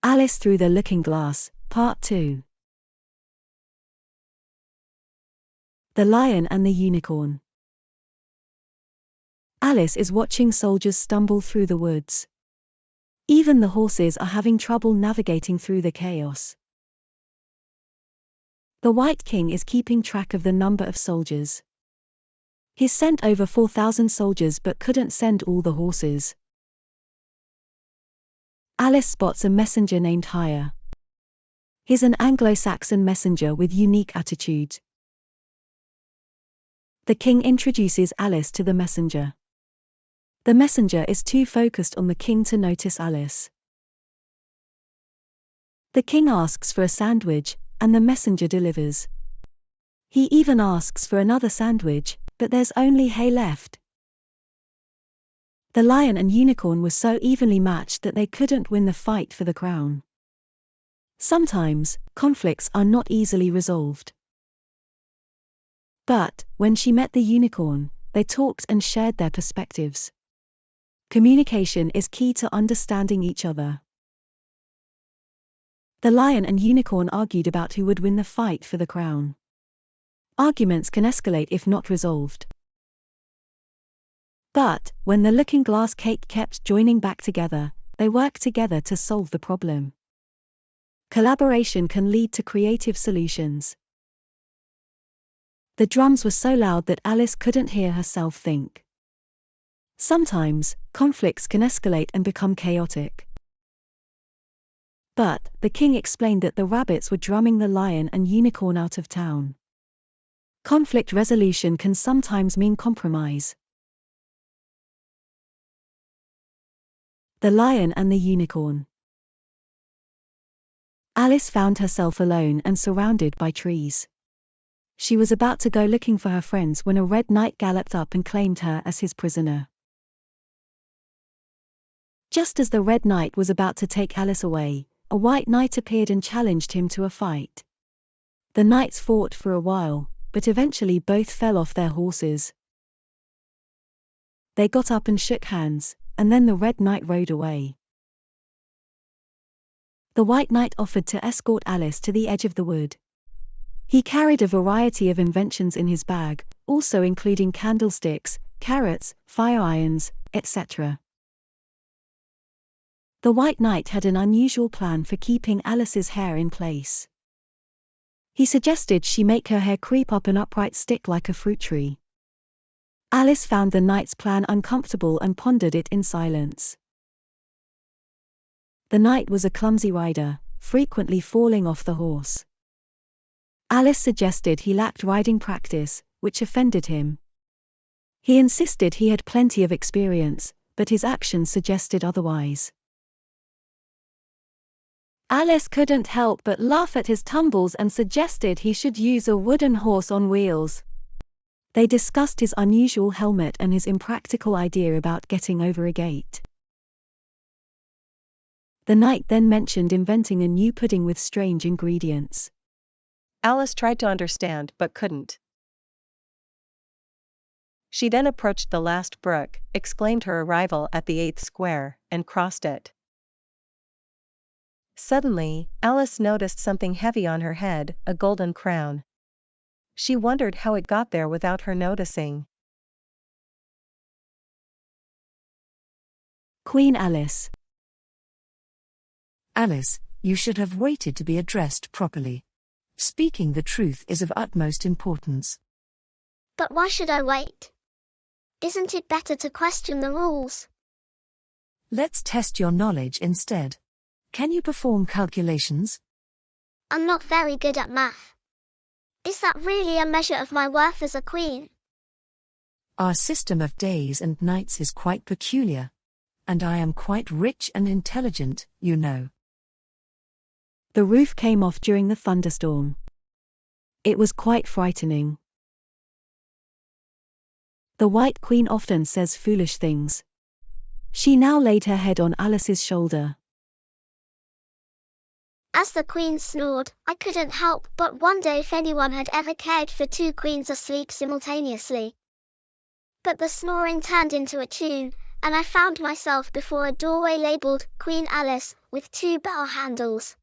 Alice Through the Looking Glass, Part 2. The Lion and the Unicorn. Alice is watching soldiers stumble through the woods. Even the horses are having trouble navigating through the chaos. The White King is keeping track of the number of soldiers. He's sent over 4,000 soldiers but couldn't send all the horses. Alice spots a messenger named Hire. He's an Anglo-Saxon messenger with unique attitude. The king introduces Alice to the messenger. The messenger is too focused on the king to notice Alice. The king asks for a sandwich, and the messenger delivers. He even asks for another sandwich, but there's only hay left. The lion and unicorn were so evenly matched that they couldn't win the fight for the crown. Sometimes, conflicts are not easily resolved. But, when she met the unicorn, they talked and shared their perspectives. Communication is key to understanding each other. The lion and unicorn argued about who would win the fight for the crown. Arguments can escalate if not resolved. But, when the looking glass cake kept joining back together, they worked together to solve the problem. Collaboration can lead to creative solutions. The drums were so loud that Alice couldn't hear herself think. Sometimes, conflicts can escalate and become chaotic. But, the king explained that the rabbits were drumming the lion and unicorn out of town. Conflict resolution can sometimes mean compromise. The Lion and the Unicorn. Alice found herself alone and surrounded by trees. She was about to go looking for her friends when a red knight galloped up and claimed her as his prisoner. Just as the red knight was about to take Alice away, a white knight appeared and challenged him to a fight. The knights fought for a while, but eventually both fell off their horses. They got up and shook hands, and then the red knight rode away. The white knight offered to escort Alice to the edge of the wood. He carried a variety of inventions in his bag, also including candlesticks, carrots, fire irons, etc. The white knight had an unusual plan for keeping Alice's hair in place. He suggested she make her hair creep up an upright stick like a fruit tree. Alice found the knight's plan uncomfortable and pondered it in silence. The knight was a clumsy rider, frequently falling off the horse. Alice suggested he lacked riding practice, which offended him. He insisted he had plenty of experience, but his actions suggested otherwise. Alice couldn't help but laugh at his tumbles and suggested he should use a wooden horse on wheels. They discussed his unusual helmet and his impractical idea about getting over a gate. The knight then mentioned inventing a new pudding with strange ingredients. Alice tried to understand but couldn't. She then approached the last brook, exclaimed her arrival at the 8th square, and crossed it. Suddenly, Alice noticed something heavy on her head, a golden crown. She wondered how it got there without her noticing. Queen Alice. Alice, you should have waited to be addressed properly. Speaking the truth is of utmost importance. But why should I wait? Isn't it better to question the rules? Let's test your knowledge instead. Can you perform calculations? I'm not very good at math. Is that really a measure of my worth as a queen? Our system of days and nights is quite peculiar. And I am quite rich and intelligent, you know. The roof came off during the thunderstorm. It was quite frightening. The White Queen often says foolish things. She now laid her head on Alice's shoulder. As the queen snored, I couldn't help but wonder if anyone had ever cared for two queens asleep simultaneously. But the snoring turned into a tune, and I found myself before a doorway labeled Queen Alice with 2 bell handles.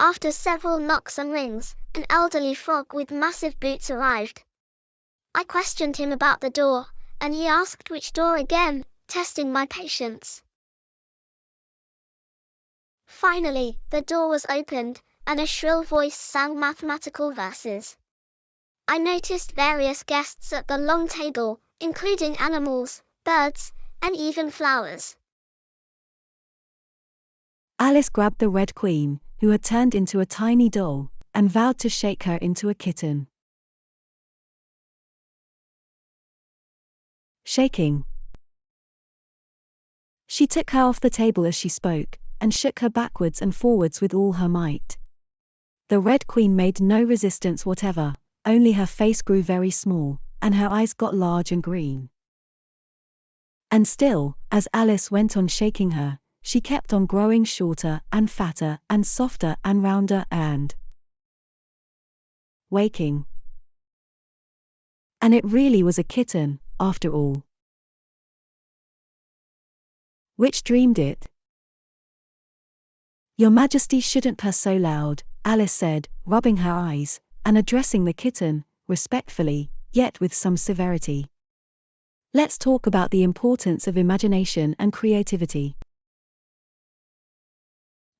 After several knocks and rings, an elderly frog with massive boots arrived. I questioned him about the door, and he asked which door again, testing my patience. Finally, the door was opened, and a shrill voice sang mathematical verses. I noticed various guests at the long table, including animals, birds, and even flowers. Alice grabbed the Red Queen, who had turned into a tiny doll, and vowed to shake her into a kitten. Shaking. She took her off the table as she spoke, and shook her backwards and forwards with all her might. The Red Queen made no resistance whatever, only her face grew very small, and her eyes got large and green. And still, as Alice went on shaking her, she kept on growing shorter and fatter and softer and rounder and waking. And it really was a kitten, after all. Which dreamed it? Your Majesty shouldn't purr so loud, Alice said, rubbing her eyes, and addressing the kitten, respectfully, yet with some severity. Let's talk about the importance of imagination and creativity.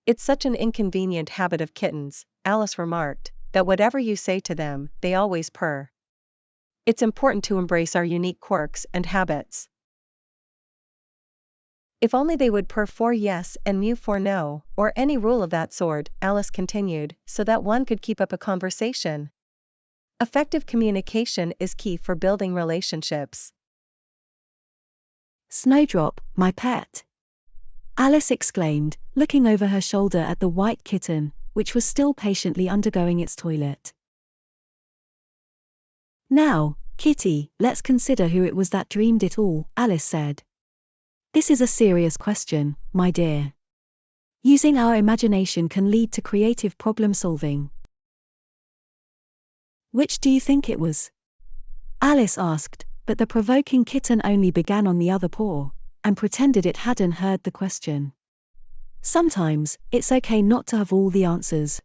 It's such an inconvenient habit of kittens, Alice remarked, that whatever you say to them, they always purr. It's important to embrace our unique quirks and habits. If only they would purr for yes and mew for no, or any rule of that sort, Alice continued, so that one could keep up a conversation. Effective communication is key for building relationships. Snowdrop, my pet! Alice exclaimed, looking over her shoulder at the white kitten, which was still patiently undergoing its toilet. Now, Kitty, let's consider who it was that dreamed it all, Alice said. This is a serious question, my dear. Using our imagination can lead to creative problem solving. Which do you think it was? Alice asked, but the provoking kitten only began on the other paw, and pretended it hadn't heard the question. Sometimes, it's okay not to have all the answers.